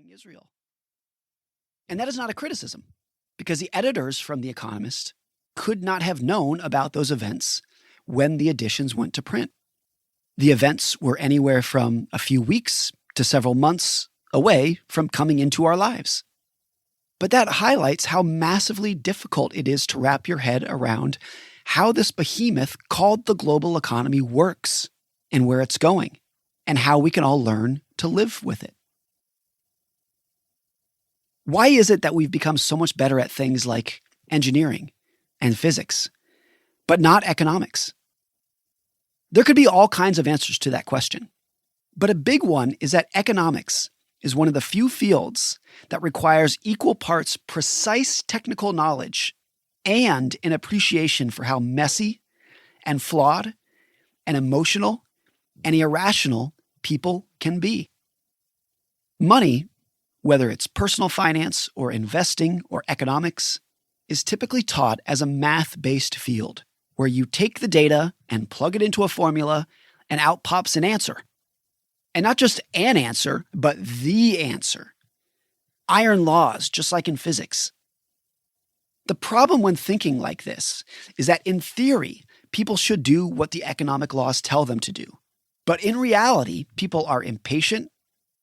attacking Israel. And that is not a criticism, because the editors from The Economist could not have known about those events when the editions went to print. The events were anywhere from a few weeks to several months away from coming into our lives. But that highlights how massively difficult it is to wrap your head around how this behemoth called the global economy works and where it's going, and how we can all learn to live with it. Why is it that we've become so much better at things like engineering and physics, but not economics? There could be all kinds of answers to that question, but a big one is that economics is one of the few fields that requires equal parts precise technical knowledge and an appreciation for how messy and flawed and emotional and irrational people can be. Money, whether it's personal finance or investing or economics, is typically taught as a math-based field where you take the data and plug it into a formula and out pops an answer. And not just an answer, but the answer. Iron laws, just like in physics. The problem when thinking like this is that in theory, people should do what the economic laws tell them to do. But in reality, people are impatient,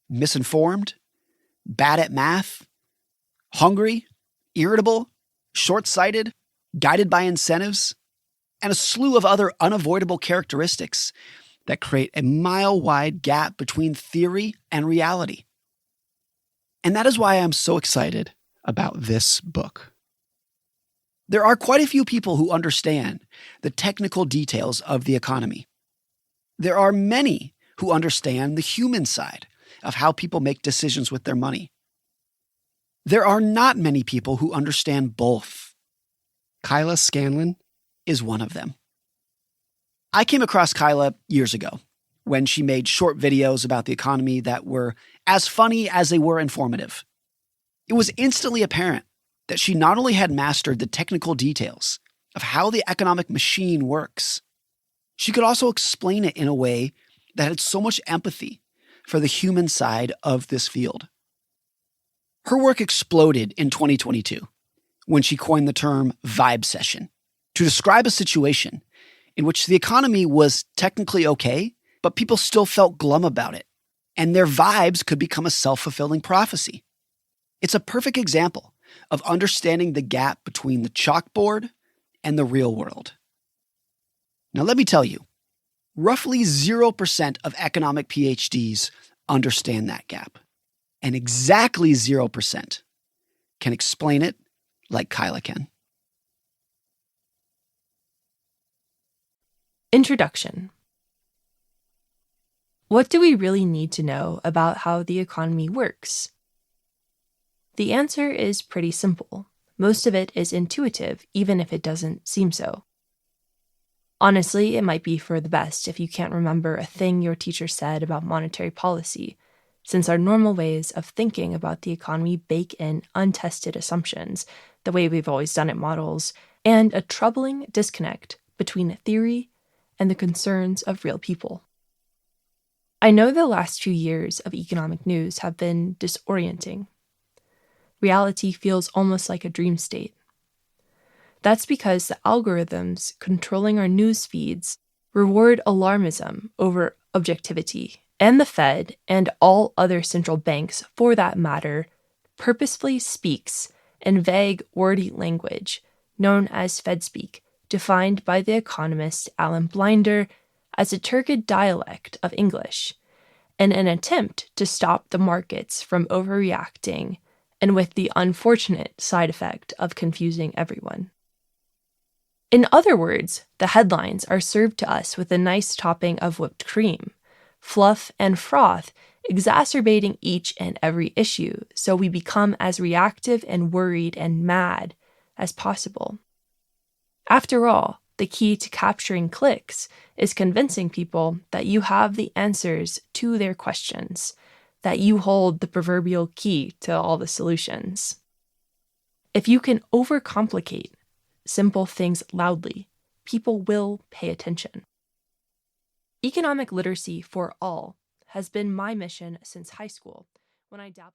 misinformed, bad at math, hungry, irritable, short-sighted, guided by incentives, and a slew of other unavoidable characteristics that create a mile-wide gap between theory and reality. And that is why I'm so excited about this book. There are quite a few people who understand the technical details of the economy. There are many who understand the human side of how people make decisions with their money. There are not many people who understand both. Kyla Scanlon is one of them. I came across Kyla years ago when she made short videos about the economy that were as funny as they were informative. It was instantly apparent that she not only had mastered the technical details of how the economic machine works, she could also explain it in a way that had so much empathy for the human side of this field. Her work exploded in 2022 when she coined the term vibe session to describe a situation in which the economy was technically okay, but people still felt glum about it, and their vibes could become a self-fulfilling prophecy. It's a perfect example of understanding the gap between the chalkboard and the real world. Now, let me tell you, roughly 0% of economic PhDs understand that gap, and exactly 0% can explain it like Kyla can. Introduction. What do we really need to know about how the economy works? The answer is pretty simple. Most of it is intuitive, even if it doesn't seem so. Honestly, it might be for the best if you can't remember a thing your teacher said about monetary policy, since our normal ways of thinking about the economy bake in untested assumptions, the way we've always done it models, and a troubling disconnect between theory and the concerns of real people. I know the last few years of economic news have been disorienting. Reality feels almost like a dream state. That's because the algorithms controlling our news feeds reward alarmism over objectivity, and the Fed, and all other central banks for that matter, purposefully speaks in vague, wordy language known as Fed speak, defined by the economist Alan Blinder as a turgid dialect of English, in an attempt to stop the markets from overreacting, and with the unfortunate side effect of confusing everyone. In other words, the headlines are served to us with a nice topping of whipped cream, fluff and froth exacerbating each and every issue, so we become as reactive and worried and mad as possible. After all, the key to capturing clicks is convincing people that you have the answers to their questions, that you hold the proverbial key to all the solutions. If you can overcomplicate simple things loudly, people will pay attention. Economic literacy for all has been my mission since high school, when I dabbled.